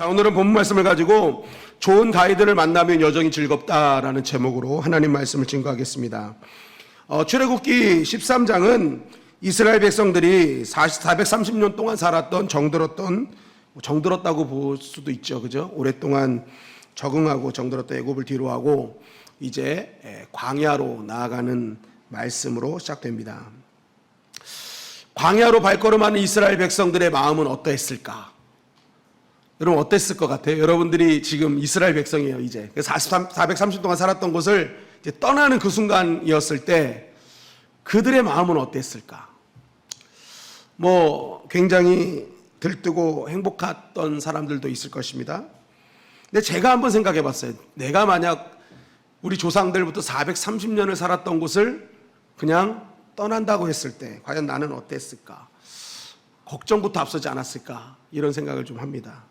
자, 오늘은 본문 말씀을 가지고 좋은 가이드를 만나면 여정이 즐겁다라는 제목으로 하나님 말씀을 증거하겠습니다. 출애굽기 13장은 이스라엘 백성들이 430년 동안 살았던 정들었다고 볼 수도 있죠. 그죠? 오랫동안 적응하고 정들었던 애굽을 뒤로하고 이제 광야로 나아가는 말씀으로 시작됩니다. 광야로 발걸음하는 이스라엘 백성들의 마음은 어떠했을까? 여러분 어땠을 것 같아요? 여러분들이 지금 이스라엘 백성이에요. 이제 430 동안 살았던 곳을 이제 떠나는 그 순간이었을 때 그들의 마음은 어땠을까? 굉장히 들뜨고 행복했던 사람들도 있을 것입니다. 근데 제가 한번 생각해 봤어요. 내가 만약 우리 조상들부터 430년을 살았던 곳을 그냥 떠난다고 했을 때 과연 나는 어땠을까? 걱정부터 앞서지 않았을까? 이런 생각을 좀 합니다.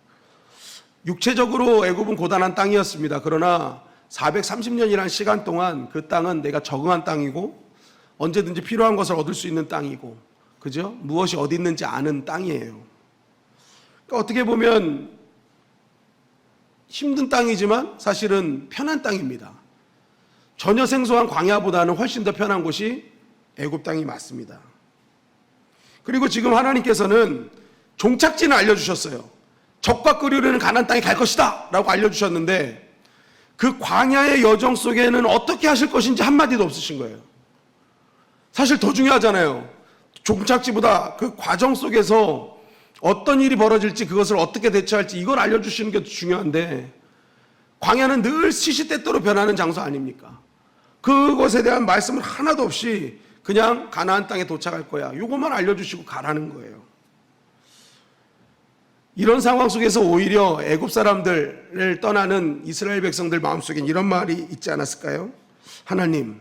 육체적으로 애굽은 고단한 땅이었습니다. 그러나 430년이라는 시간 동안 그 땅은 내가 적응한 땅이고 언제든지 필요한 것을 얻을 수 있는 땅이고, 그죠? 무엇이 어디 있는지 아는 땅이에요. 그러니까 어떻게 보면 힘든 땅이지만 사실은 편한 땅입니다. 전혀 생소한 광야보다는 훨씬 더 편한 곳이 애굽 땅이 맞습니다. 그리고 지금 하나님께서는 종착지는 알려주셨어요. 적과 끄르르는 가나안 땅에 갈 것이다 라고 알려주셨는데 그 광야의 여정 속에는 어떻게 하실 것인지 한마디도 없으신 거예요. 사실 더 중요하잖아요. 종착지보다 그 과정 속에서 어떤 일이 벌어질지, 그것을 어떻게 대처할지 이걸 알려주시는 게 중요한데 광야는 늘 시시때때로 변하는 장소 아닙니까? 그것에 대한 말씀은 하나도 없이 그냥 가나안 땅에 도착할 거야, 이것만 알려주시고 가라는 거예요. 이런 상황 속에서 오히려 애굽 사람들을 떠나는 이스라엘 백성들 마음속엔 이런 말이 있지 않았을까요? 하나님,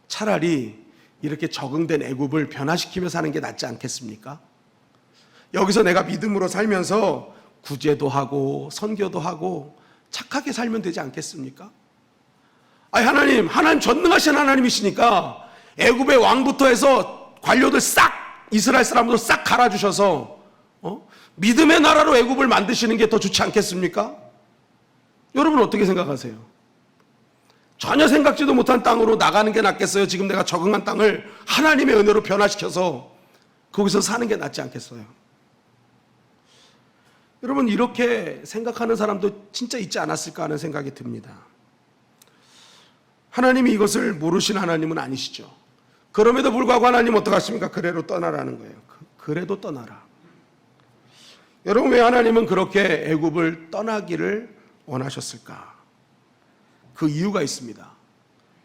차라리 이렇게 적응된 애굽을 변화시키며 사는 게 낫지 않겠습니까? 여기서 내가 믿음으로 살면서 구제도 하고 선교도 하고 착하게 살면 되지 않겠습니까? 하나님 전능하신 하나님이시니까 애굽의 왕부터 해서 관료들 싹, 이스라엘 사람들 싹 갈아주셔서 믿음의 나라로 애굽을 만드시는 게 더 좋지 않겠습니까? 여러분 어떻게 생각하세요? 전혀 생각지도 못한 땅으로 나가는 게 낫겠어요? 지금 내가 적응한 땅을 하나님의 은혜로 변화시켜서 거기서 사는 게 낫지 않겠어요? 여러분 이렇게 생각하는 사람도 진짜 있지 않았을까 하는 생각이 듭니다. 하나님이 이것을 모르신 하나님은 아니시죠. 그럼에도 불구하고 하나님 어떡하십니까? 그래도 떠나라는 거예요. 그래도 떠나라. 여러분 왜 하나님은 그렇게 애굽을 떠나기를 원하셨을까? 그 이유가 있습니다.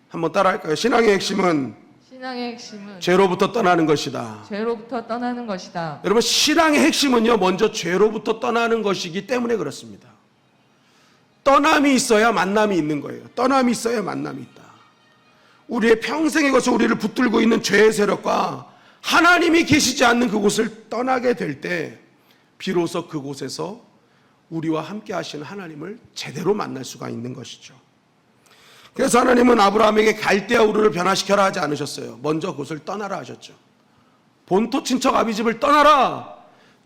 한번 따라할까요? 신앙의 핵심은 죄로부터 떠나는 것이다. 죄로부터 떠나는 것이다. 여러분 신앙의 핵심은요, 먼저 죄로부터 떠나는 것이기 때문에 그렇습니다. 떠남이 있어야 만남이 있는 거예요. 떠남이 있어야 만남이 있다. 우리의 평생의 것을 우리를 붙들고 있는 죄의 세력과 하나님이 계시지 않는 그곳을 떠나게 될 때 비로소 그곳에서 우리와 함께 하시는 하나님을 제대로 만날 수가 있는 것이죠. 그래서 하나님은 아브라함에게 갈대아 우르를 변화시켜라 하지 않으셨어요. 먼저 그곳을 떠나라 하셨죠. 본토 친척 아비집을 떠나라,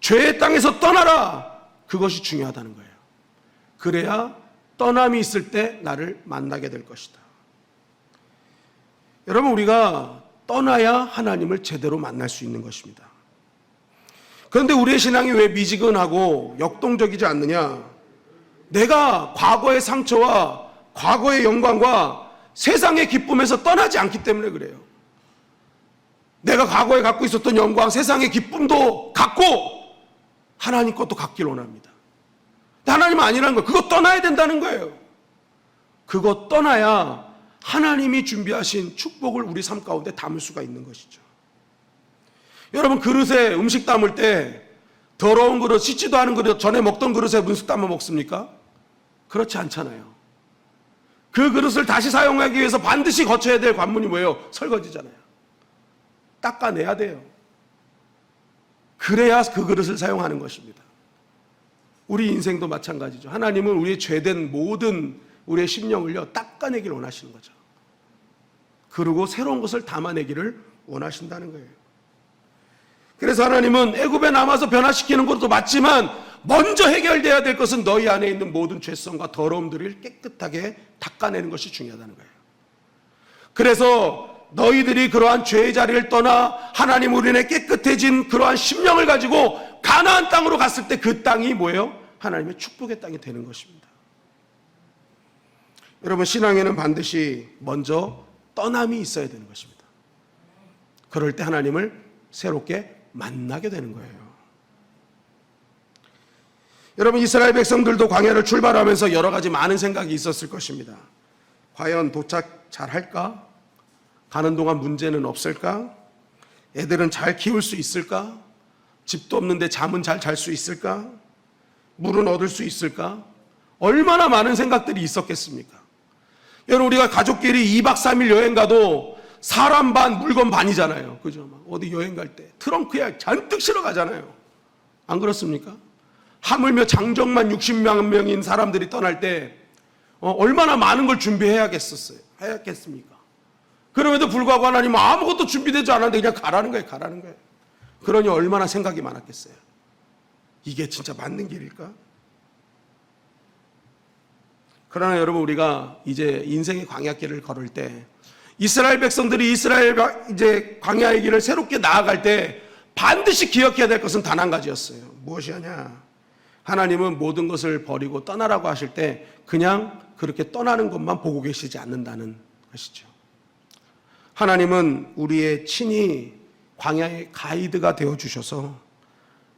죄의 땅에서 떠나라, 그것이 중요하다는 거예요. 그래야 떠남이 있을 때 나를 만나게 될 것이다. 여러분 우리가 떠나야 하나님을 제대로 만날 수 있는 것입니다. 그런데 우리의 신앙이 왜 미지근하고 역동적이지 않느냐? 내가 과거의 상처와 과거의 영광과 세상의 기쁨에서 떠나지 않기 때문에 그래요. 내가 과거에 갖고 있었던 영광, 세상의 기쁨도 갖고 하나님 것도 갖길 원합니다. 근데 하나님은 아니라는 거예요. 그거 떠나야 된다는 거예요. 그거 떠나야 하나님이 준비하신 축복을 우리 삶 가운데 담을 수가 있는 것이죠. 여러분 그릇에 음식 담을 때 더러운 그릇, 씻지도 않은 그릇, 전에 먹던 그릇에 음식 담아 먹습니까? 그렇지 않잖아요. 그 그릇을 다시 사용하기 위해서 반드시 거쳐야 될 관문이 뭐예요? 설거지잖아요. 닦아내야 돼요. 그래야 그 그릇을 사용하는 것입니다. 우리 인생도 마찬가지죠. 하나님은 우리의 죄된 모든 우리의 심령을요 닦아내기를 원하시는 거죠. 그리고 새로운 것을 담아내기를 원하신다는 거예요. 그래서 하나님은 애굽에 남아서 변화시키는 것도 맞지만 먼저 해결돼야 될 것은 너희 안에 있는 모든 죄성과 더러움들을 깨끗하게 닦아내는 것이 중요하다는 거예요. 그래서 너희들이 그러한 죄의 자리를 떠나 하나님 우리네 깨끗해진 그러한 심령을 가지고 가나안 땅으로 갔을 때 그 땅이 뭐예요? 하나님의 축복의 땅이 되는 것입니다. 여러분, 신앙에는 반드시 먼저 떠남이 있어야 되는 것입니다. 그럴 때 하나님을 새롭게 만나게 되는 거예요. 여러분, 이스라엘 백성들도 광야를 출발하면서 여러 가지 많은 생각이 있었을 것입니다. 과연 도착 잘 할까? 가는 동안 문제는 없을까? 애들은 잘 키울 수 있을까? 집도 없는데 잠은 잘 잘 수 있을까? 물은 얻을 수 있을까? 얼마나 많은 생각들이 있었겠습니까? 여러분, 우리가 가족끼리 2박 3일 여행 가도 사람 반 물건 반이잖아요. 그죠? 막 어디 여행 갈 때 트렁크에 잔뜩 실어 가잖아요. 안 그렇습니까? 하물며 장정만 60만 명인 사람들이 떠날 때 얼마나 많은 걸 해야겠습니까? 그럼에도 불구하고 하나님은 아무것도 준비되지 않았는데 그냥 가라는 거예요. 가라는 거예요. 그러니 얼마나 생각이 많았겠어요. 이게 진짜 맞는 길일까? 그러나 여러분, 우리가 이제 인생의 광야길을 걸을 때 이스라엘 백성들이 이제 광야의 길을 새롭게 나아갈 때 반드시 기억해야 될 것은 단 한 가지였어요. 무엇이냐? 하나님은 모든 것을 버리고 떠나라고 하실 때 그냥 그렇게 떠나는 것만 보고 계시지 않는다는 것이죠. 하나님은 우리의 친히 광야의 가이드가 되어주셔서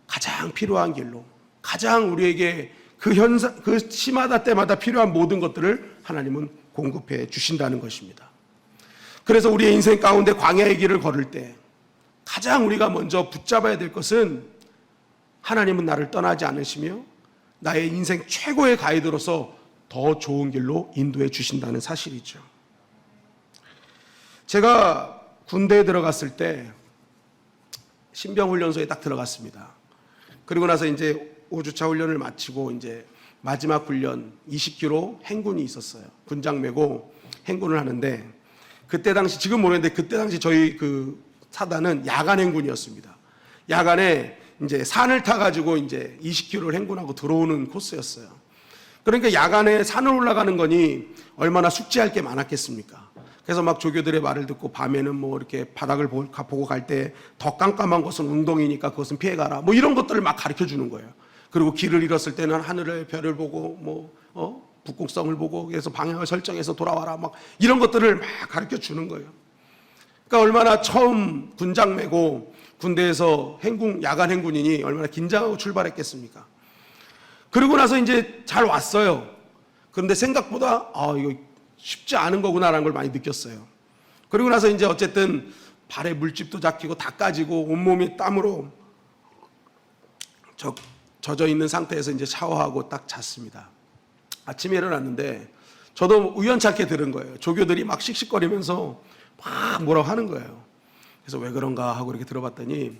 가장 필요한 길로, 가장 우리에게 그 시마다 때마다 필요한 모든 것들을 하나님은 공급해 주신다는 것입니다. 그래서 우리의 인생 가운데 광야의 길을 걸을 때 가장 우리가 먼저 붙잡아야 될 것은 하나님은 나를 떠나지 않으시며 나의 인생 최고의 가이드로서 더 좋은 길로 인도해 주신다는 사실이죠. 제가 군대에 들어갔을 때 신병훈련소에 딱 들어갔습니다. 그리고 나서 이제 5주차 훈련을 마치고 이제 마지막 훈련 20km 행군이 있었어요. 군장 메고 행군을 하는데 그때 당시, 지금 모르겠는데 그때 당시 저희 그 사단은 야간 행군이었습니다. 야간에 이제 산을 타가지고 이제 20km를 행군하고 들어오는 코스였어요. 그러니까 야간에 산을 올라가는 거니 얼마나 숙지할 게 많았겠습니까? 그래서 막 조교들의 말을 듣고 밤에는 뭐 이렇게 바닥을 보고 갈 때 더 깜깜한 것은 운동이니까 그것은 피해가라. 뭐 이런 것들을 막 가르쳐 주는 거예요. 그리고 길을 잃었을 때는 하늘의 별을 보고 북극성을 보고 그래서 방향을 설정해서 돌아와라. 막 이런 것들을 막 가르쳐 주는 거예요. 그러니까 얼마나 처음 군장 메고 군대에서 야간 행군이니 얼마나 긴장하고 출발했겠습니까? 그리고 나서 이제 잘 왔어요. 그런데 생각보다 이거 쉽지 않은 거구나라는 걸 많이 느꼈어요. 그리고 나서 이제 어쨌든 발에 물집도 잡히고 다 까지고 온몸이 땀으로 젖어 있는 상태에서 이제 샤워하고 딱 잤습니다. 아침에 일어났는데 저도 우연찮게 들은 거예요. 조교들이 막 씩씩거리면서 막 뭐라고 하는 거예요. 그래서 왜 그런가 하고 이렇게 들어봤더니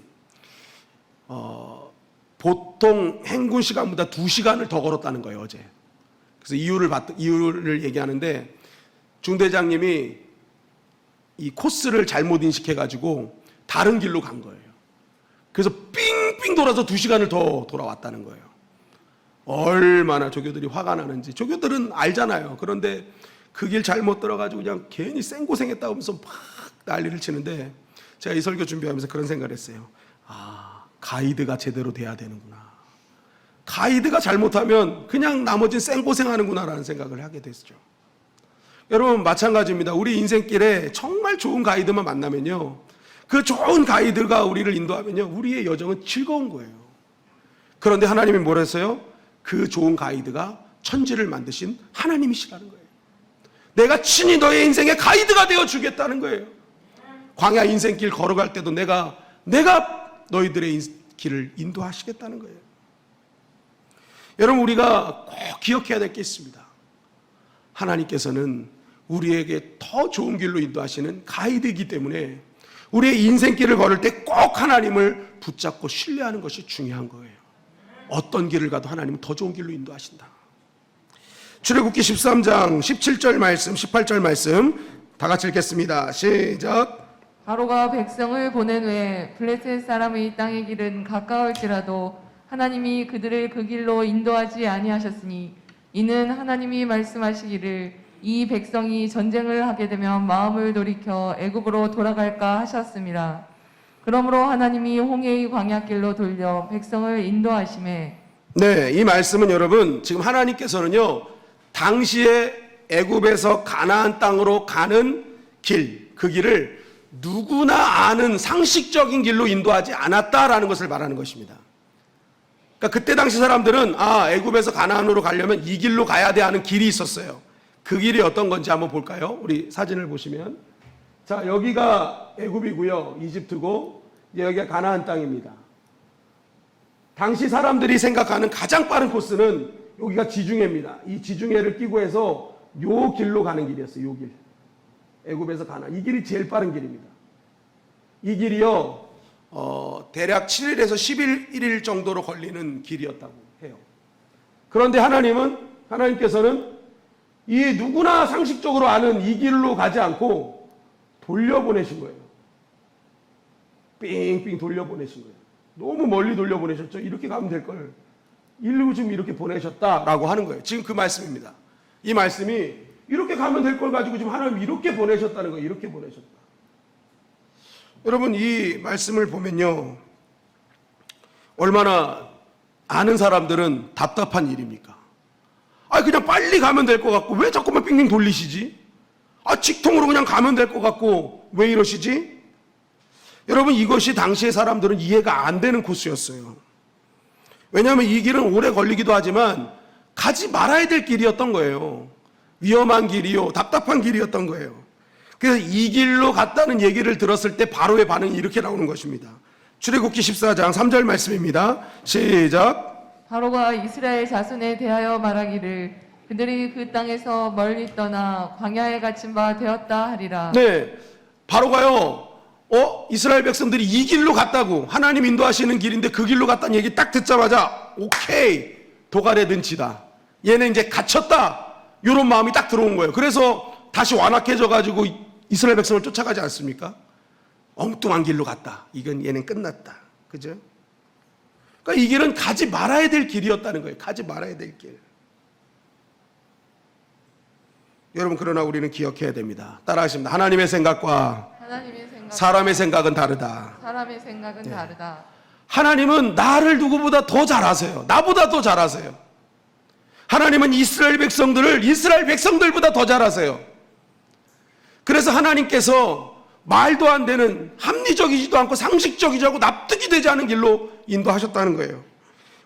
보통 행군 시간보다 2시간을 더 걸었다는 거예요, 어제. 그래서 이유를 얘기하는데 중대장님이 이 코스를 잘못 인식해가지고 다른 길로 간 거예요. 그래서 삥삥 돌아서 2시간을 더 돌아왔다는 거예요. 얼마나 조교들이 화가 나는지. 조교들은 알잖아요. 그런데 그 길 잘못 들어가지고 그냥 괜히 생고생했다고 하면서 막 난리를 치는데 제가 이 설교 준비하면서 그런 생각을 했어요. 가이드가 제대로 돼야 되는구나. 가이드가 잘못하면 그냥 나머지는 생고생하는구나라는 생각을 하게 됐죠. 여러분, 마찬가지입니다. 우리 인생길에 정말 좋은 가이드만 만나면요, 그 좋은 가이드가 우리를 인도하면요, 우리의 여정은 즐거운 거예요. 그런데 하나님이 뭐라 했어요? 그 좋은 가이드가 천지를 만드신 하나님이시라는 거예요. 내가 친히 너의 인생의 가이드가 되어 주겠다는 거예요. 광야 인생길 걸어갈 때도 내가 너희들의 길을 인도하시겠다는 거예요. 여러분, 우리가 꼭 기억해야 될 게 있습니다. 하나님께서는 우리에게 더 좋은 길로 인도하시는 가이드이기 때문에 우리의 인생길을 걸을 때 꼭 하나님을 붙잡고 신뢰하는 것이 중요한 거예요. 어떤 길을 가도 하나님은 더 좋은 길로 인도하신다. 출애굽기 13장 17절 말씀, 18절 말씀 다 같이 읽겠습니다. 시작. 바로가 백성을 보낸 후에 블레셋 사람의 땅의 길은 가까울지라도 하나님이 그들을 그 길로 인도하지 아니하셨으니 이는 하나님이 말씀하시기를 이 백성이 전쟁을 하게 되면 마음을 돌이켜 애굽으로 돌아갈까 하셨습니다. 그러므로 하나님이 홍해의 광야길로 돌려 백성을 인도하심에 네, 이 말씀은 여러분 지금 하나님께서는요 당시에 애굽에서 가나안 땅으로 가는 길, 그 길을 누구나 아는 상식적인 길로 인도하지 않았다라는 것을 말하는 것입니다. 그러니까 그때 당시 사람들은 애굽에서 가나안으로 가려면 이 길로 가야 돼 하는 길이 있었어요. 그 길이 어떤 건지 한번 볼까요? 우리 사진을 보시면, 자 여기가 애굽이고요, 이집트고 이제 여기가 가나안 땅입니다. 당시 사람들이 생각하는 가장 빠른 코스는 여기가 지중해입니다. 이 지중해를 끼고 해서 요 길로 가는 길이었어요. 요 길. 애굽에서 가나안. 이 길이 제일 빠른 길입니다. 이 길이요, 대략 7일에서 11일 정도로 걸리는 길이었다고 해요. 그런데 하나님께서는 이 누구나 상식적으로 아는 이 길로 가지 않고 돌려보내신 거예요. 삥삥 돌려보내신 거예요. 너무 멀리 돌려보내셨죠. 이렇게 가면 될 걸 일로 지금 이렇게 보내셨다라고 하는 거예요. 지금 그 말씀입니다. 이 말씀이 이렇게 가면 될 걸 가지고 지금 하나님 이렇게 보내셨다는 거예요. 이렇게 보내셨다. 여러분 이 말씀을 보면요, 얼마나 아는 사람들은 답답한 일입니까? 그냥 빨리 가면 될 것 같고 왜 자꾸만 빙빙 돌리시지? 직통으로 그냥 가면 될 것 같고 왜 이러시지? 여러분 이것이 당시의 사람들은 이해가 안 되는 코스였어요. 왜냐하면 이 길은 오래 걸리기도 하지만 가지 말아야 될 길이었던 거예요. 위험한 길이요, 답답한 길이었던 거예요. 그래서 이 길로 갔다는 얘기를 들었을 때 바로의 반응이 이렇게 나오는 것입니다. 출애굽기 14장 3절 말씀입니다. 시작. 바로가 이스라엘 자손에 대하여 말하기를 그들이 그 땅에서 멀리 떠나 광야에 갇힌 바 되었다 하리라. 네, 바로가요, 이스라엘 백성들이 이 길로 갔다고, 하나님 인도하시는 길인데 그 길로 갔다는 얘기 딱 듣자마자 오케이, 도갈에 든치다, 얘는 이제 갇혔다, 이런 마음이 딱 들어온 거예요. 그래서 다시 완악해져 가지고 이스라엘 백성을 쫓아가지 않습니까? 엉뚱한 길로 갔다, 이건 얘는 끝났다, 그죠? 그러니까 이 길은 가지 말아야 될 길이었다는 거예요. 가지 말아야 될 길. 여러분 그러나 우리는 기억해야 됩니다. 따라하십니다. 하나님의 생각과 사람의 생각은 다르다. 사람의 생각은 다르다. 하나님은 나를 누구보다 더 잘 아세요. 나보다 더 잘 아세요. 하나님은 이스라엘 백성들을 이스라엘 백성들보다 더 잘 아세요. 그래서 하나님께서 말도 안 되는, 합리적이지도 않고 상식적이지 않고 납득이 되지 않은 길로 인도하셨다는 거예요.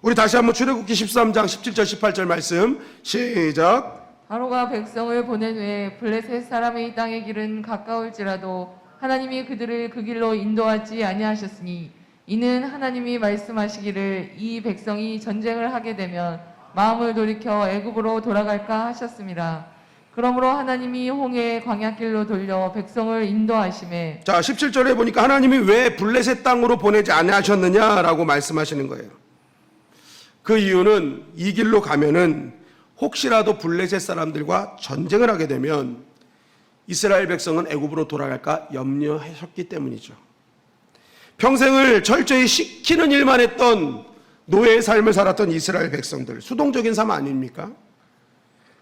우리 다시 한번 출애굽기 13장 17절 18절 말씀 시작. 바로가 백성을 보낸 후에 블레셋 사람의 땅의 길은 가까울지라도 하나님이 그들을 그 길로 인도하지 아니하셨으니 이는 하나님이 말씀하시기를 이 백성이 전쟁을 하게 되면 마음을 돌이켜 애굽으로 돌아갈까 하셨습니다. 그러므로 하나님이 홍해의 광야길로 돌려 백성을 인도하심에, 자 17절에 보니까 하나님이 왜 블레셋 땅으로 보내지 아니하셨느냐라고 말씀하시는 거예요. 그 이유는 이 길로 가면은 혹시라도 블레셋 사람들과 전쟁을 하게 되면 이스라엘 백성은 애굽으로 돌아갈까 염려하셨기 때문이죠. 평생을 철저히 시키는 일만 했던 노예의 삶을 살았던 이스라엘 백성들, 수동적인 삶 아닙니까?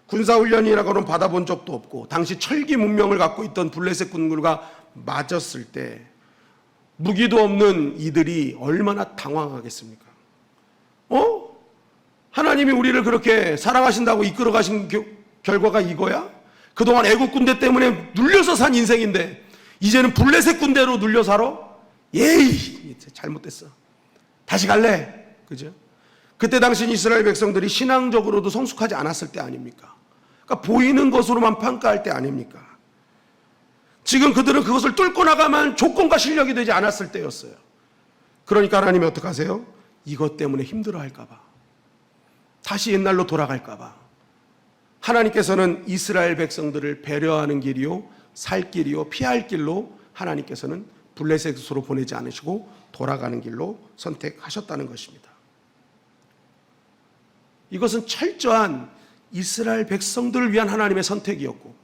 군사훈련이라고는 받아본 적도 없고 당시 철기 문명을 갖고 있던 블레셋 군들과 맞았을 때 무기도 없는 이들이 얼마나 당황하겠습니까? 하나님이 우리를 그렇게 사랑하신다고 이끌어 가신 결과가 이거야? 그동안 애국 군대 때문에 눌려서 산 인생인데 이제는 블레셋 군대로 눌려 살아? 예이, 잘못됐어. 다시 갈래? 그죠? 그때 당시 이스라엘 백성들이 신앙적으로도 성숙하지 않았을 때 아닙니까? 그러니까 보이는 것으로만 평가할 때 아닙니까? 지금 그들은 그것을 뚫고 나가면 조건과 실력이 되지 않았을 때였어요. 그러니까 하나님이 어떻게 하세요? 이것 때문에 힘들어할까 봐, 다시 옛날로 돌아갈까 봐 하나님께서는 이스라엘 백성들을 배려하는 길이요, 살 길이요, 피할 길로 하나님께서는 블레셋으로 보내지 않으시고 돌아가는 길로 선택하셨다는 것입니다. 이것은 철저한 이스라엘 백성들을 위한 하나님의 선택이었고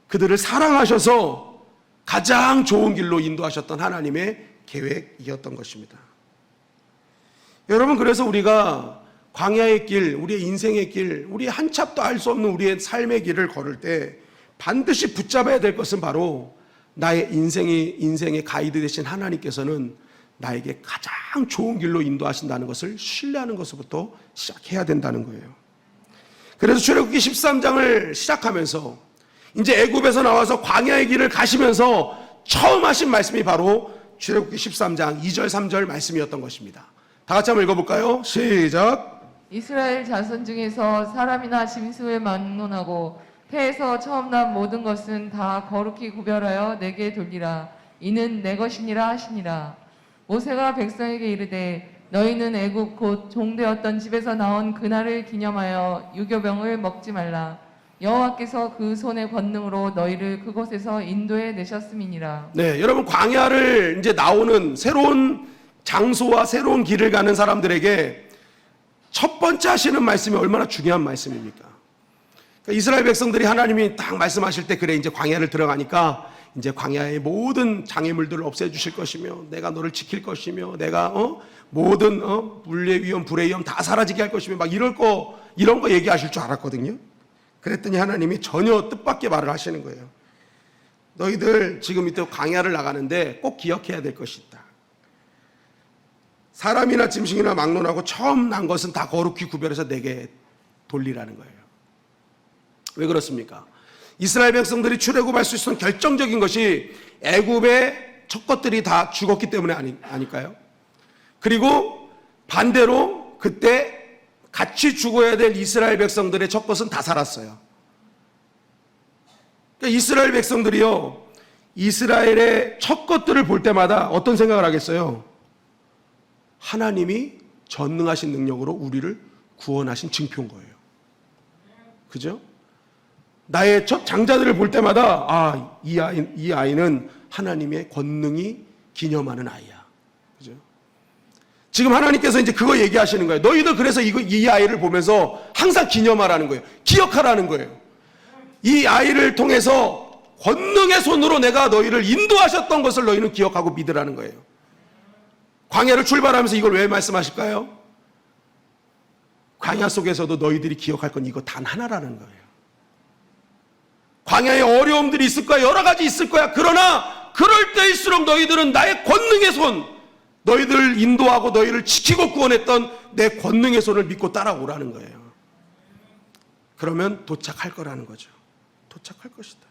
그들을 사랑하셔서 가장 좋은 길로 인도하셨던 하나님의 계획이었던 것입니다. 여러분, 그래서 우리가 광야의 길, 우리의 인생의 길, 우리의 한 찹도 알 수 없는 우리의 삶의 길을 걸을 때 반드시 붙잡아야 될 것은 바로 나의 인생의 가이드 되신 하나님께서는 나에게 가장 좋은 길로 인도하신다는 것을 신뢰하는 것부터 시작해야 된다는 거예요. 그래서 출애굽기 13장을 시작하면서 이제 애굽에서 나와서 광야의 길을 가시면서 처음 하신 말씀이 바로 출애굽기 13장 2절 3절 말씀이었던 것입니다. 다 같이 한번 읽어볼까요? 시작. 이스라엘 자손 중에서 사람이나 짐승을 막론하고 태에서 처음 난 모든 것은 다 거룩히 구별하여 내게 돌리라. 이는 내 것이니라 하시니라. 모세가 백성에게 이르되 너희는 애굽 곧 종되었던 집에서 나온 그날을 기념하여 유교병을 먹지 말라. 여호와께서 그 손의 권능으로 너희를 그곳에서 인도해 내셨음이니라. 네, 여러분, 광야를 이제 나오는 새로운 장소와 새로운 길을 가는 사람들에게 첫 번째 하시는 말씀이 얼마나 중요한 말씀입니까? 그러니까 이스라엘 백성들이 하나님이 딱 말씀하실 때 그래 이제 광야를 들어가니까 이제 광야의 모든 장애물들을 없애주실 것이며 내가 너를 지킬 것이며 내가 모든 물의 위험, 불의 위험 다 사라지게 할 것이며 막 이런 거 얘기하실 줄 알았거든요. 그랬더니 하나님이 전혀 뜻밖의 말을 하시는 거예요. 너희들 지금 이때 광야를 나가는데 꼭 기억해야 될 것이 있다. 사람이나 짐승이나 막론하고 처음 난 것은 다 거룩히 구별해서 내게 돌리라는 거예요. 왜 그렇습니까? 이스라엘 백성들이 출애굽할 수 있었던 결정적인 것이 애굽의 첫 것들이 다 죽었기 때문에 아닐까요? 그리고 반대로 그때 같이 죽어야 될 이스라엘 백성들의 첫 것은 다 살았어요. 그러니까 이스라엘 백성들이요, 이스라엘의 첫 것들을 볼 때마다 어떤 생각을 하겠어요? 하나님이 전능하신 능력으로 우리를 구원하신 증표인 거예요. 그죠? 나의 첫 장자들을 볼 때마다 이 아이는 하나님의 권능이 기념하는 아이야. 그죠? 지금 하나님께서 이제 그거 얘기하시는 거예요. 너희들 그래서 이 아이를 보면서 항상 기념하라는 거예요. 기억하라는 거예요. 이 아이를 통해서 권능의 손으로 내가 너희를 인도하셨던 것을 너희는 기억하고 믿으라는 거예요. 광야를 출발하면서 이걸 왜 말씀하실까요? 광야 속에서도 너희들이 기억할 건 이거 단 하나라는 거예요. 광야에 어려움들이 있을 거야. 여러 가지 있을 거야. 그러나 그럴 때일수록 너희들은 나의 권능의 손, 너희들을 인도하고 너희를 지키고 구원했던 내 권능의 손을 믿고 따라오라는 거예요. 그러면 도착할 거라는 거죠. 도착할 것이다.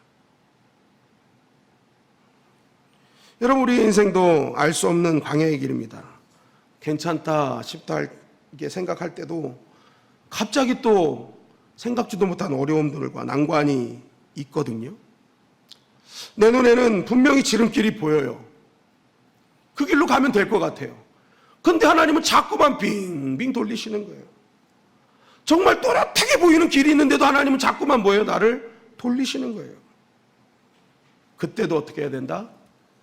여러분, 우리 인생도 알 수 없는 광야의 길입니다. 괜찮다 싶다 이렇게 생각할 때도 갑자기 또 생각지도 못한 어려움들과 난관이 있거든요. 내 눈에는 분명히 지름길이 보여요. 그 길로 가면 될 것 같아요. 근데 하나님은 자꾸만 빙빙 돌리시는 거예요. 정말 또렷하게 보이는 길이 있는데도 하나님은 자꾸만 뭐예요? 나를 돌리시는 거예요. 그때도 어떻게 해야 된다?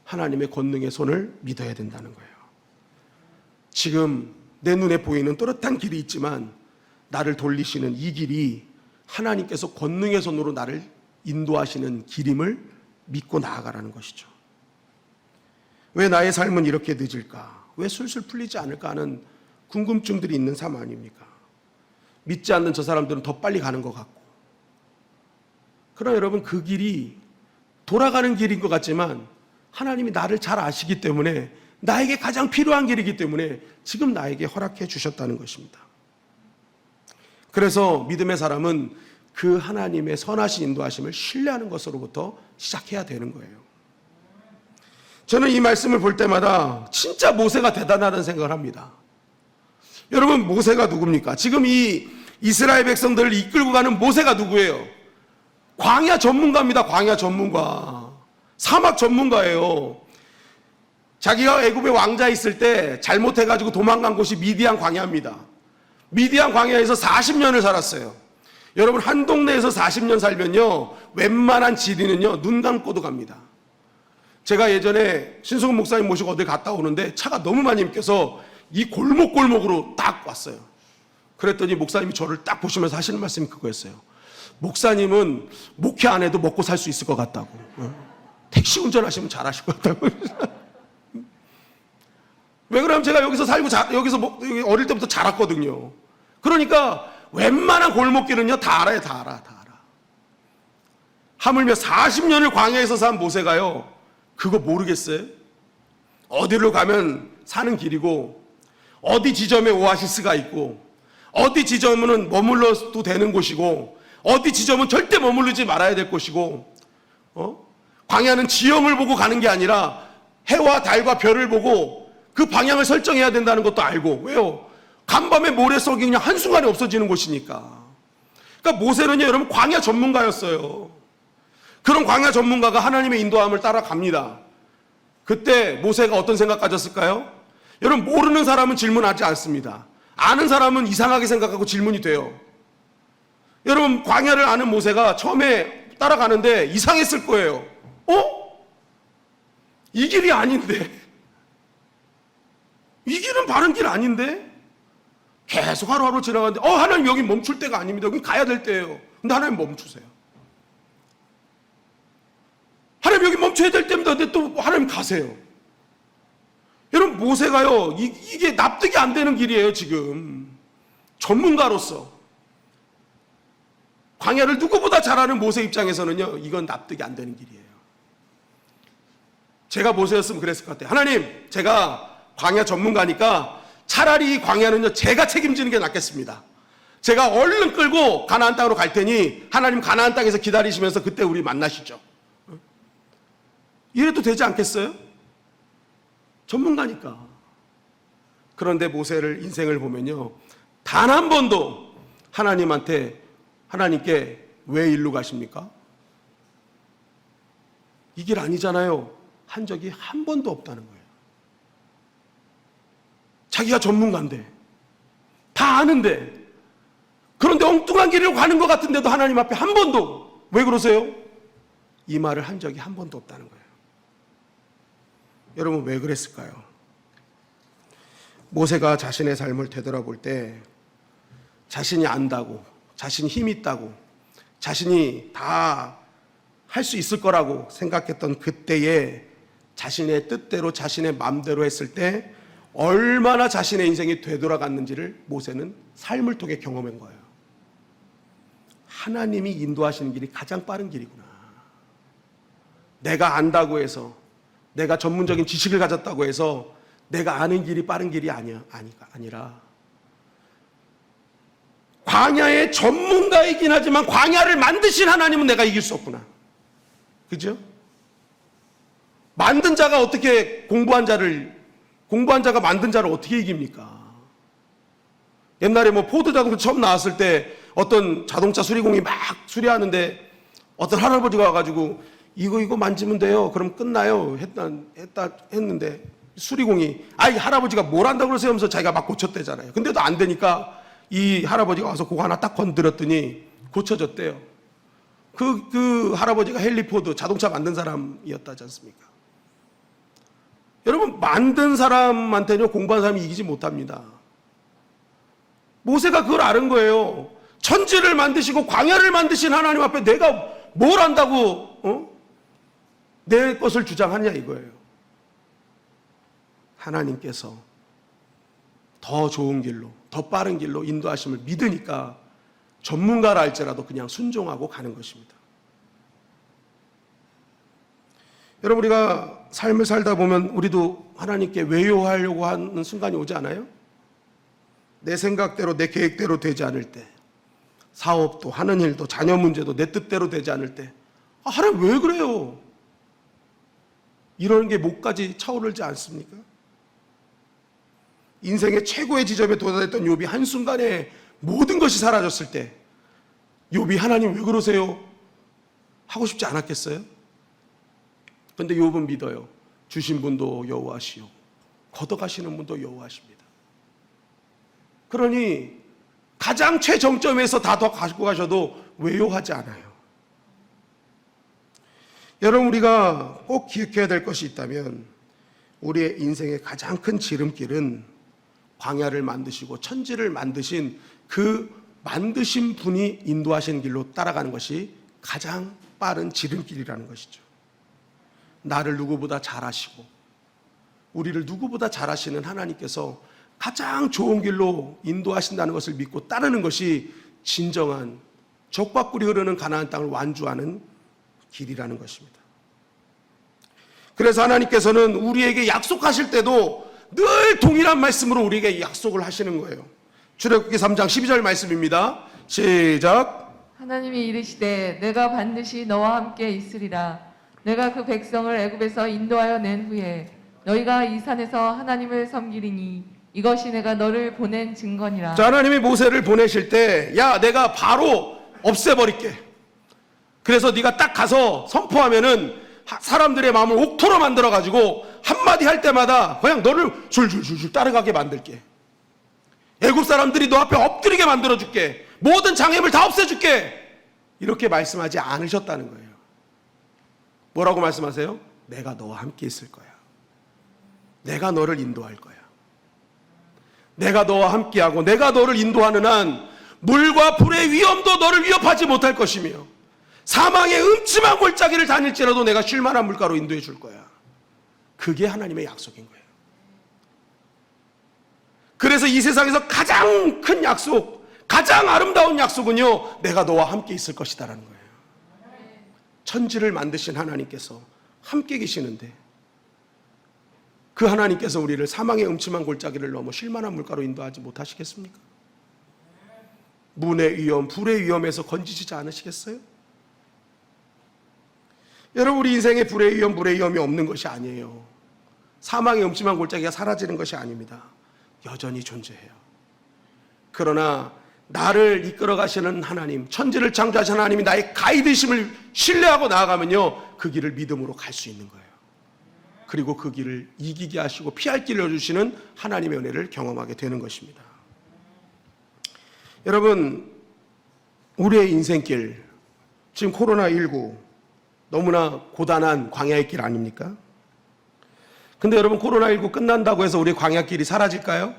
하나님의 권능의 손을 믿어야 된다는 거예요. 지금 내 눈에 보이는 또렷한 길이 있지만 나를 돌리시는 이 길이 하나님께서 권능의 손으로 나를 인도하시는 길임을 믿고 나아가라는 것이죠. 왜 나의 삶은 이렇게 늦을까? 왜 술술 풀리지 않을까 하는 궁금증들이 있는 삶 아닙니까? 믿지 않는 저 사람들은 더 빨리 가는 것 같고. 그러나 여러분, 그 길이 돌아가는 길인 것 같지만 하나님이 나를 잘 아시기 때문에 나에게 가장 필요한 길이기 때문에 지금 나에게 허락해 주셨다는 것입니다. 그래서 믿음의 사람은 그 하나님의 선하신 인도하심을 신뢰하는 것으로부터 시작해야 되는 거예요. 저는 이 말씀을 볼 때마다 진짜 모세가 대단하다는 생각을 합니다. 여러분, 모세가 누굽니까? 지금 이 이스라엘 백성들을 이끌고 가는 모세가 누구예요? 광야 전문가입니다. 광야 전문가. 사막 전문가예요. 자기가 애굽의 왕자 있을 때 잘못해가지고 도망간 곳이 미디안 광야입니다. 미디안 광야에서 40년을 살았어요. 여러분, 한 동네에서 40년 살면요, 웬만한 지리는요, 눈 감고도 갑니다. 제가 예전에 신승훈 목사님 모시고 어디 갔다 오는데 차가 너무 많이 막혀서 이 골목골목으로 딱 왔어요. 그랬더니 목사님이 저를 딱 보시면서 하시는 말씀이 그거였어요. 목사님은 목회 안 해도 먹고 살 수 있을 것 같다고. 택시 운전하시면 잘하실 것 같다고. 왜 그러면 제가 여기서 살고 여기서 여기 어릴 때부터 자랐거든요. 그러니까 웬만한 골목길은요 다 알아요. 다 알아. 하물며 40년을 광야에서 산 모세가요 그거 모르겠어요? 어디로 가면 사는 길이고, 어디 지점에 오아시스가 있고, 어디 지점은 머물러도 되는 곳이고, 어디 지점은 절대 머무르지 말아야 될 곳이고, 광야는 지형을 보고 가는 게 아니라 해와 달과 별을 보고 그 방향을 설정해야 된다는 것도 알고. 왜요? 간밤에 모래 속이 그냥 한순간에 없어지는 곳이니까. 그러니까 모세는요 여러분 광야 전문가였어요. 그런 광야 전문가가 하나님의 인도함을 따라갑니다. 그때 모세가 어떤 생각 가졌을까요? 여러분 모르는 사람은 질문하지 않습니다. 아는 사람은 이상하게 생각하고 질문이 돼요. 여러분 광야를 아는 모세가 처음에 따라가는데 이상했을 거예요. 이 길이 아닌데, 이 길은 바른 길 아닌데? 계속 하루하루 지나가는데 하나님 여기 멈출 때가 아닙니다. 여기 가야 될 때예요. 근데 하나님 멈추세요. 하나님 여기 멈춰야 될 때입니다. 근데 또 하나님 가세요. 여러분 모세가요 이게 납득이 안 되는 길이에요. 지금 전문가로서 광야를 누구보다 잘 아는 모세 입장에서는요 이건 납득이 안 되는 길이에요. 제가 모세였으면 그랬을 것 같아요. 하나님 제가 광야 전문가니까 차라리 이 광야는요 제가 책임지는 게 낫겠습니다. 제가 얼른 끌고 가나안 땅으로 갈 테니 하나님 가나안 땅에서 기다리시면서 그때 우리 만나시죠. 이래도 되지 않겠어요? 전문가니까. 그런데 모세를 인생을 보면요 단 한 번도 하나님께 왜 일로 가십니까? 이 길 아니잖아요 한 적이 한 번도 없다는 거예요. 자기가 전문가인데 다 아는데, 그런데 엉뚱한 길을 가는 것 같은데도 하나님 앞에 한 번도, 왜 그러세요? 이 말을 한 적이 한 번도 없다는 거예요. 여러분 왜 그랬을까요? 모세가 자신의 삶을 되돌아볼 때 자신이 안다고, 자신이 힘 있다고, 자신이 다 할 수 있을 거라고 생각했던 그때에 자신의 뜻대로 자신의 마음대로 했을 때 얼마나 자신의 인생이 되돌아갔는지를 모세는 삶을 통해 경험한 거예요. 하나님이 인도하시는 길이 가장 빠른 길이구나. 내가 안다고 해서, 내가 전문적인 지식을 가졌다고 해서 내가 아는 길이 빠른 길이 아니라 광야의 전문가이긴 하지만 광야를 만드신 하나님은 내가 이길 수 없구나. 그죠? 만든 자가 어떻게 공부한 자가 만든 자를 어떻게 이깁니까? 옛날에 포드 자동차 처음 나왔을 때 어떤 자동차 수리공이 막 수리하는데 어떤 할아버지가 와가지고 이거 만지면 돼요. 그럼 끝나요. 했는데 수리공이 할아버지가 뭘 한다고 그러세요? 하면서 자기가 막 고쳤대잖아요. 근데도 안 되니까 이 할아버지가 와서 그거 하나 딱 건드렸더니 고쳐졌대요. 그 할아버지가 헨리 포드 자동차 만든 사람이었다지 않습니까? 여러분 만든 사람한테는 공부한 사람이 이기지 못합니다. 모세가 그걸 아는 거예요. 천지를 만드시고 광야를 만드신 하나님 앞에 내가 뭘 안다고 내 것을 주장하냐 이거예요. 하나님께서 더 좋은 길로, 더 빠른 길로 인도하심을 믿으니까 전문가라 할지라도 그냥 순종하고 가는 것입니다. 여러분 우리가 삶을 살다 보면 우리도 하나님께 외요하려고 하는 순간이 오지 않아요? 내 생각대로 내 계획대로 되지 않을 때, 사업도 하는 일도 자녀 문제도 내 뜻대로 되지 않을 때 하나님 왜 그래요? 이런 게 목까지 차오르지 않습니까? 인생의 최고의 지점에 도달했던 욥이 한순간에 모든 것이 사라졌을 때 욥이 하나님 왜 그러세요? 하고 싶지 않았겠어요? 그런데 욥은 믿어요. 주신 분도 여호와시요 걷어가시는 분도 여호와십니다. 그러니 가장 최정점에서 다 더 가지고 가셔도 외요하지 않아요. 여러분 우리가 꼭 기억해야 될 것이 있다면 우리의 인생의 가장 큰 지름길은 광야를 만드시고 천지를 만드신 그 만드신 분이 인도하신 길로 따라가는 것이 가장 빠른 지름길이라는 것이죠. 나를 누구보다 잘 아시고 우리를 누구보다 잘 아시는 하나님께서 가장 좋은 길로 인도하신다는 것을 믿고 따르는 것이 진정한 적박꿀이 흐르는 가나안 땅을 완주하는 길이라는 것입니다. 그래서 하나님께서는 우리에게 약속하실 때도 늘 동일한 말씀으로 우리에게 약속을 하시는 거예요. 출애굽기 3장 12절 말씀입니다. 시작. 하나님이 이르시되 내가 반드시 너와 함께 있으리라. 내가 그 백성을 애굽에서 인도하여 낸 후에 너희가 이 산에서 하나님을 섬기리니 이것이 내가 너를 보낸 증거니라. 자, 하나님이 모세를 보내실 때, 야, 내가 바로 없애버릴게. 그래서 네가 딱 가서 선포하면은 사람들의 마음을 옥토로 만들어가지고 한마디 할 때마다 그냥 너를 줄줄줄줄 따라가게 만들게. 애굽 사람들이 너 앞에 엎드리게 만들어줄게. 모든 장애물 다 없애줄게. 이렇게 말씀하지 않으셨다는 거예요. 뭐라고 말씀하세요? 내가 너와 함께 있을 거야. 내가 너를 인도할 거야. 내가 너와 함께하고 내가 너를 인도하는 한 물과 불의 위험도 너를 위협하지 못할 것이며 사망의 음침한 골짜기를 다닐지라도 내가 쉴만한 물가로 인도해 줄 거야. 그게 하나님의 약속인 거예요. 그래서 이 세상에서 가장 큰 약속, 가장 아름다운 약속은요, 내가 너와 함께 있을 것이다라는 거예요. 천지를 만드신 하나님께서 함께 계시는데 그 하나님께서 우리를 사망의 음침한 골짜기를 넘어 쉴만한 물가로 인도하지 못하시겠습니까? 문의 위험, 불의 위험에서 건지시지 않으시겠어요? 여러분, 우리 인생에 불의 위험, 불의 위험이 없는 것이 아니에요. 사망의 음침한 골짜기가 사라지는 것이 아닙니다. 여전히 존재해요. 그러나 나를 이끌어 가시는 하나님, 천지를 창조하신 하나님이 나의 가이드심을 신뢰하고 나아가면요, 그 길을 믿음으로 갈 수 있는 거예요. 그리고 그 길을 이기게 하시고 피할 길을 주시는 하나님의 은혜를 경험하게 되는 것입니다. 여러분, 우리의 인생길, 지금 코로나19 너무나 고단한 광야의 길 아닙니까? 근데 여러분, 코로나19 끝난다고 해서 우리의 광야길이 사라질까요?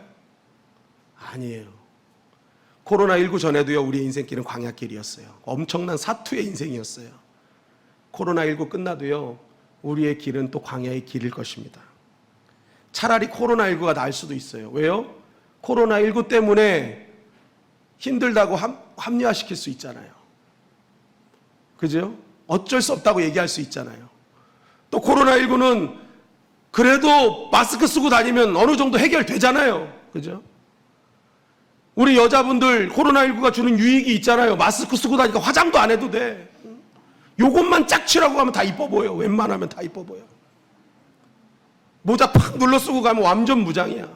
아니에요. 코로나19 전에도요, 우리의 인생길은 광야길이었어요. 엄청난 사투의 인생이었어요. 코로나19 끝나도요, 우리의 길은 또 광야의 길일 것입니다. 차라리 코로나19가 나을 수도 있어요. 왜요? 코로나19 때문에 힘들다고 합리화시킬 수 있잖아요. 그죠? 어쩔 수 없다고 얘기할 수 있잖아요. 또 코로나19는 그래도 마스크 쓰고 다니면 어느 정도 해결되잖아요. 그죠? 우리 여자분들 코로나19가 주는 유익이 있잖아요. 마스크 쓰고 다니까 화장도 안 해도 돼. 요것만 짝치라고 하면 다 이뻐 보여. 웬만하면 다 이뻐 보여. 모자 팍 눌러 쓰고 가면 완전 무장이야.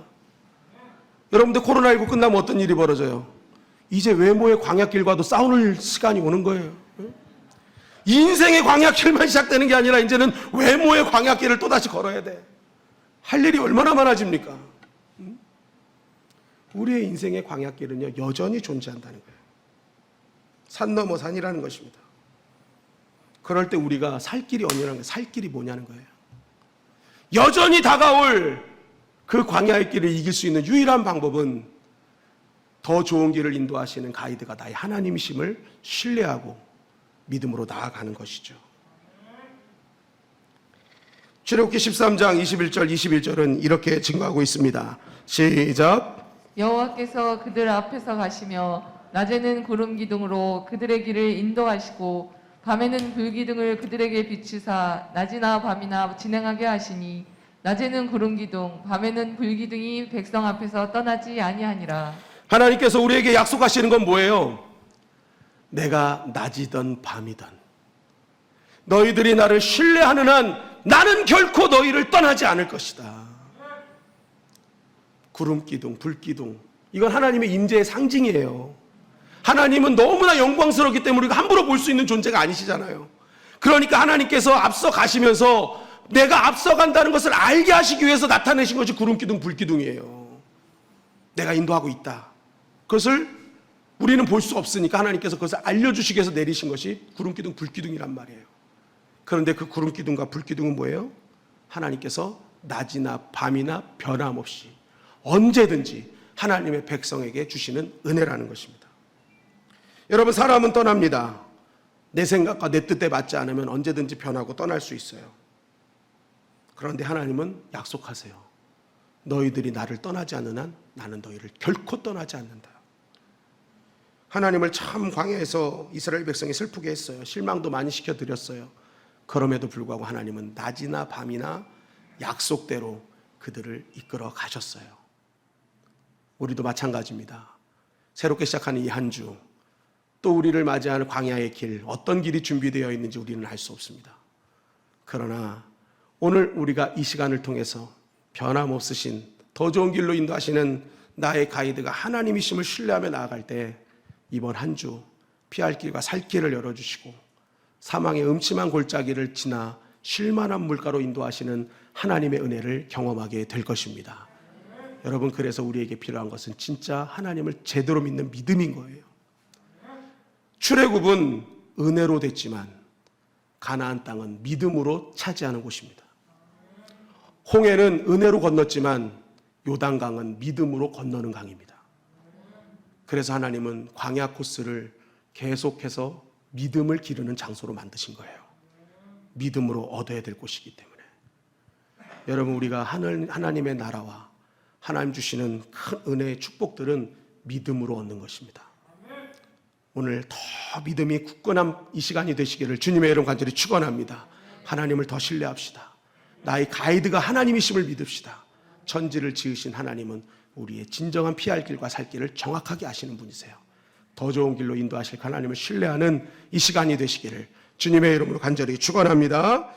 여러분들 코로나19 끝나면 어떤 일이 벌어져요? 이제 외모의 광야길과도 싸울 시간이 오는 거예요. 인생의 광야길만 시작되는 게 아니라 이제는 외모의 광야길을 또다시 걸어야 돼. 할 일이 얼마나 많아집니까? 우리의 인생의 광야길은요, 여전히 존재한다는 거예요. 산 넘어 산이라는 것입니다. 그럴 때 우리가 살 길이 어디라는 거예요? 살 길이 뭐냐는 거예요. 여전히 다가올 그 광야의 길을 이길 수 있는 유일한 방법은 더 좋은 길을 인도하시는 가이드가 나의 하나님이심을 신뢰하고 믿음으로 나아가는 것이죠. 출애굽기 13장 21절 21절은 이렇게 증거하고 있습니다. 시작. 여호와께서 그들 앞에서 가시며 낮에는 구름 기둥으로 그들의 길을 인도하시고 밤에는 불 기둥을 그들에게 비추사 낮이나 밤이나 진행하게 하시니 낮에는 구름 기둥 밤에는 불 기둥이 백성 앞에서 떠나지 아니하니라. 하나님께서 우리에게 약속하시는 건 뭐예요? 내가 낮이든 밤이든 너희들이 나를 신뢰하는 한 나는 결코 너희를 떠나지 않을 것이다. 구름 기둥, 불 기둥, 이건 하나님의 임재의 상징이에요. 하나님은 너무나 영광스럽기 때문에 우리가 함부로 볼 수 있는 존재가 아니시잖아요. 그러니까 하나님께서 앞서 가시면서 내가 앞서간다는 것을 알게 하시기 위해서 나타내신 것이 구름 기둥, 불 기둥이에요. 내가 인도하고 있다. 그것을 우리는 볼 수 없으니까 하나님께서 그것을 알려주시기 위해서 내리신 것이 구름 기둥, 불 기둥이란 말이에요. 그런데 그 구름 기둥과 불 기둥은 뭐예요? 하나님께서 낮이나 밤이나 변함없이 언제든지 하나님의 백성에게 주시는 은혜라는 것입니다. 여러분, 사람은 떠납니다. 내 생각과 내 뜻에 맞지 않으면 언제든지 변하고 떠날 수 있어요. 그런데 하나님은 약속하세요. 너희들이 나를 떠나지 않는 한 나는 너희를 결코 떠나지 않는다. 하나님을 참 광야에서 이스라엘 백성이 슬프게 했어요. 실망도 많이 시켜드렸어요. 그럼에도 불구하고 하나님은 낮이나 밤이나 약속대로 그들을 이끌어 가셨어요. 우리도 마찬가지입니다. 새롭게 시작하는 이 한 주, 또 우리를 맞이하는 광야의 길, 어떤 길이 준비되어 있는지 우리는 알 수 없습니다. 그러나 오늘 우리가 이 시간을 통해서 변함없으신 더 좋은 길로 인도하시는 나의 가이드가 하나님이심을 신뢰하며 나아갈 때 이번 한 주 피할 길과 살 길을 열어주시고 사망의 음침한 골짜기를 지나 쉴만한 물가로 인도하시는 하나님의 은혜를 경험하게 될 것입니다. 여러분, 그래서 우리에게 필요한 것은 진짜 하나님을 제대로 믿는 믿음인 거예요. 출애굽은 은혜로 됐지만 가나안 땅은 믿음으로 차지하는 곳입니다. 홍해는 은혜로 건넜지만 요단강은 믿음으로 건너는 강입니다. 그래서 하나님은 광야 코스를 계속해서 믿음을 기르는 장소로 만드신 거예요. 믿음으로 얻어야 될 곳이기 때문에. 여러분, 우리가 하나님의 나라와 하나님 주시는 큰 은혜의 축복들은 믿음으로 얻는 것입니다. 오늘 더 믿음이 굳건한 이 시간이 되시기를 주님의 이름 간절히 축원합니다. 하나님을 더 신뢰합시다. 나의 가이드가 하나님이심을 믿읍시다. 천지를 지으신 하나님은 우리의 진정한 피할 길과 살 길을 정확하게 아시는 분이세요. 더 좋은 길로 인도하실 하나님을 신뢰하는 이 시간이 되시기를 주님의 이름으로 간절히 축원합니다.